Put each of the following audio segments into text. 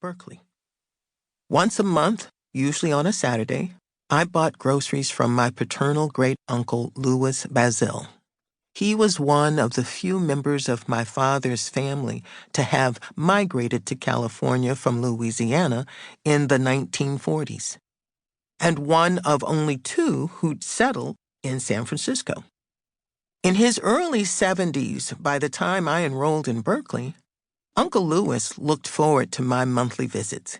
Berkeley. Once a month, usually on a Saturday, I bought groceries from my paternal great-uncle Louis Baszile. He was one of the few members of my father's family to have migrated to California from Louisiana in the 1940s, and one of only two who'd settled in San Francisco. In his early 70s, by the time I enrolled in Berkeley, Uncle Louis looked forward to my monthly visits.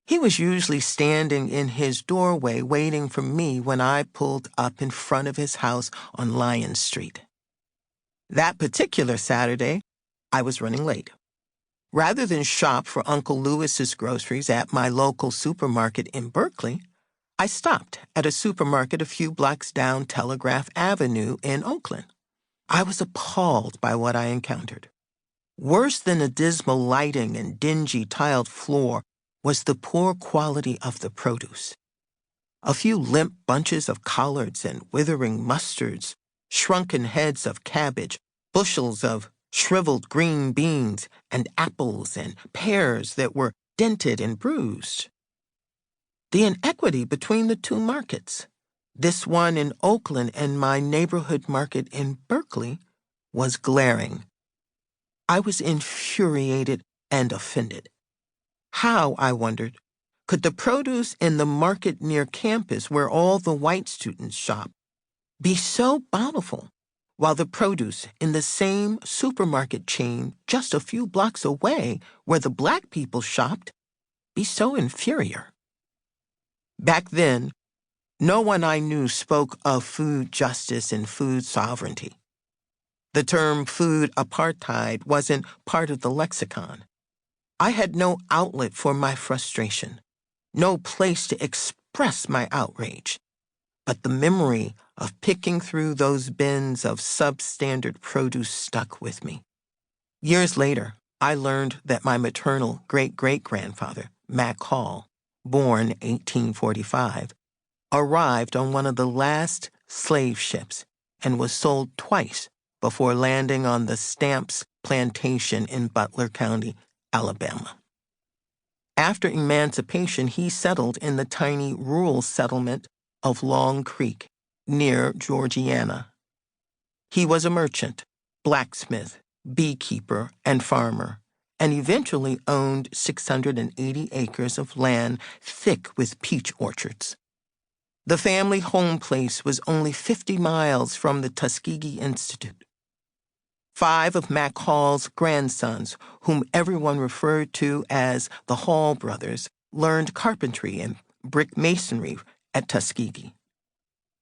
He was usually standing in his doorway waiting for me when I pulled up in front of his house on Lyon Street. That particular Saturday, I was running late. Rather than shop for Uncle Louis's groceries at my local supermarket in Berkeley, I stopped at a supermarket a few blocks down Telegraph Avenue in Oakland. I was appalled by what I encountered. Worse than the dismal lighting and dingy tiled floor was the poor quality of the produce. A few limp bunches of collards and withering mustards, shrunken heads of cabbage, bushels of shriveled green beans, and apples and pears that were dented and bruised. The inequity between the two markets, this one in Oakland and my neighborhood market in Berkeley, was glaring. I was infuriated and offended. How, I wondered, could the produce in the market near campus where all the white students shop be so bountiful, while the produce in the same supermarket chain just a few blocks away where the black people shopped be so inferior? Back then, no one I knew spoke of food justice and food sovereignty. The term food apartheid wasn't part of the lexicon. I had no outlet for my frustration, no place to express my outrage. But the memory of picking through those bins of substandard produce stuck with me. Years later, I learned that my maternal great-great-grandfather, Mac Hall, born 1845, arrived on one of the last slave ships and was sold twice before landing on the Stamps plantation in Butler County, Alabama. After Emancipation, he settled in the tiny rural settlement of Long Creek, near Georgiana. He was a merchant, blacksmith, beekeeper, and farmer, and eventually owned 680 acres of land thick with peach orchards. The family home place was only 50 miles from the Tuskegee Institute. 5 of Mac Hall's grandsons, whom everyone referred to as the Hall brothers, learned carpentry and brick masonry at Tuskegee.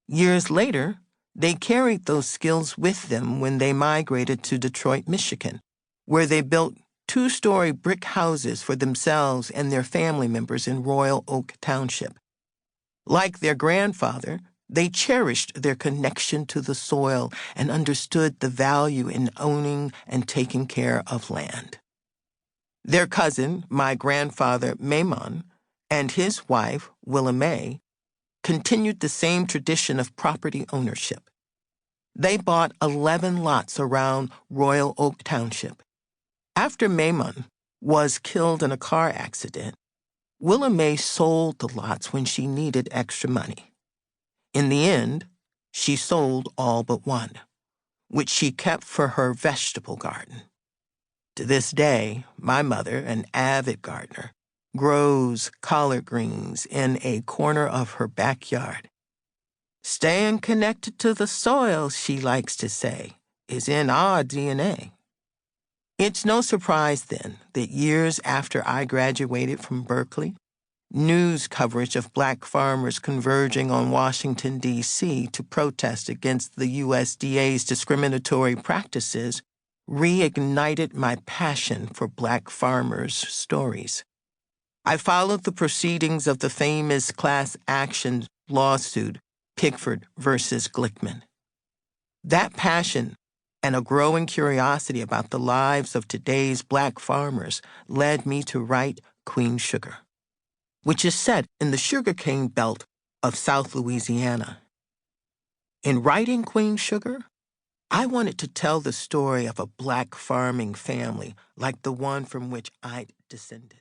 Years later, they carried those skills with them when they migrated to Detroit, Michigan, where they built 2-story brick houses for themselves and their family members in Royal Oak Township. Like their grandfather, they cherished their connection to the soil and understood the value in owning and taking care of land. Their cousin, my grandfather Maimon, and his wife, Willa May, continued the same tradition of property ownership. They bought 11 lots around Royal Oak Township. After Maimon was killed in a car accident, Willa May sold the lots when she needed extra money. In the end, she sold all but one, which she kept for her vegetable garden. To this day, my mother, an avid gardener, grows collard greens in a corner of her backyard. Staying connected to the soil, she likes to say, is in our DNA. It's no surprise, then, that years after I graduated from Berkeley, news coverage of black farmers converging on Washington, D.C. to protest against the USDA's discriminatory practices reignited my passion for black farmers' stories. I followed the proceedings of the famous class action lawsuit, Pickford versus Glickman. That passion and a growing curiosity about the lives of today's black farmers led me to write Queen Sugar, which is set in the sugarcane belt of South Louisiana. In writing Queen Sugar, I wanted to tell the story of a black farming family like the one from which I'd descended.